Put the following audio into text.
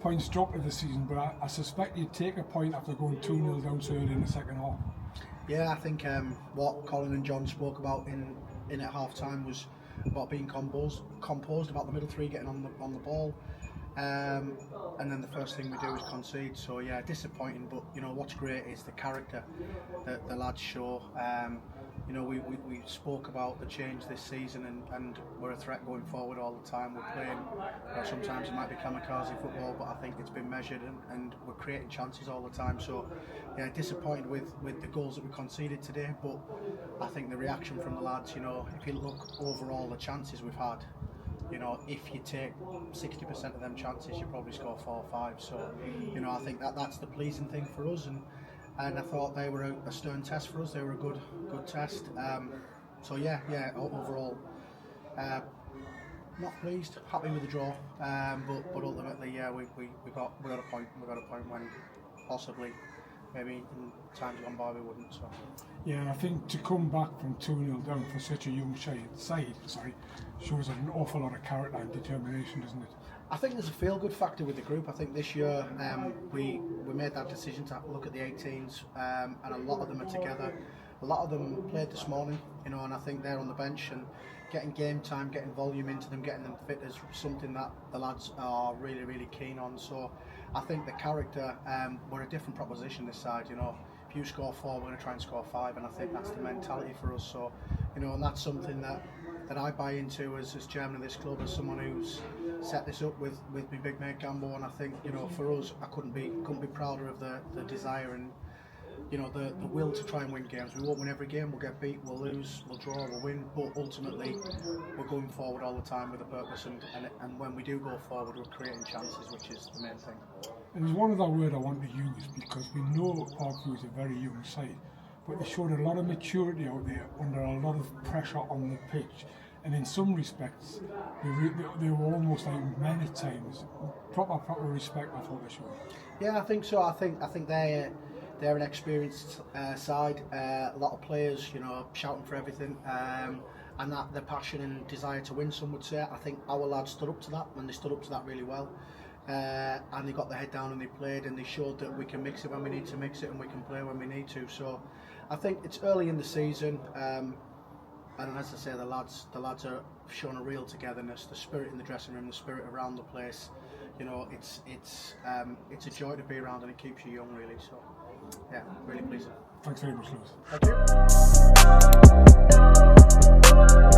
points dropped of the season, but I suspect you'd take a point after going 2-0 down so early in the second half. Yeah, I think what Colin and John spoke about in at half time was about being composed about the middle three getting on the ball, and then the first thing we do is concede. So yeah, disappointing. But you know what's great is the character that the lads show. You know, we spoke about the change this season, and we're a threat going forward all the time. We're playing, you know, sometimes it might be kamikaze football, but I think it's been measured, and we're creating chances all the time. So, yeah, disappointed with the goals that we conceded today, but I think the reaction from the lads, you know, if you look overall the chances we've had, you know, if you take 60% of them chances, you probably score 4 or 5. So, you know, I think that's the pleasing thing for us, and I thought they were a stern test for us. They were a good test. So yeah, overall, not pleased, happy with the draw, but ultimately, yeah, we got a point. We got a point when possibly, maybe in times gone by, we wouldn't. So. Yeah, I think to come back from 2-0 down for such a young side, shows an awful lot of character and determination, doesn't it? I think there's a feel-good factor with the group. I think this year we made that decision to look at the 18s, and a lot of them are together. A lot of them played this morning, you know, and I think they're on the bench and getting game time, getting volume into them, getting them fit is something that the lads are really, really keen on. So I think the character, we're a different proposition this side, you know. If you score 4, we're going to try and score 5, and I think that's the mentality for us. So, you know, and that's something that I buy into as chairman of this club, as someone who's set this up with my big mate Gambo. And I think, you know, for us, I couldn't be prouder of the desire and, you know, the will to try and win games. We won't win every game, we'll get beat, we'll lose, we'll draw, we'll win, but ultimately we're going forward all the time with a purpose, and when we do go forward, we're creating chances, which is the main thing. And there's one other word I want to use, because we know Parkview is a very young side, but they showed a lot of maturity out there under a lot of pressure on the pitch, and in some respects they were almost like men at times. Proper respect, I thought they showed. Yeah, I think so. I think they're an experienced side, a lot of players, you know, shouting for everything, and that the passion and desire to win, some would say. I think our lads stood up to that, and they stood up to that really well, and they got their head down and they played, and they showed that we can mix it when we need to mix it, and we can play when we need to. So I think it's early in the season, and as I say, the lads are showing a real togetherness, the spirit in the dressing room, the spirit around the place. You know, it's a joy to be around, and it keeps you young, really. So yeah, really pleasing. Thanks very much, Lewis. Thank you.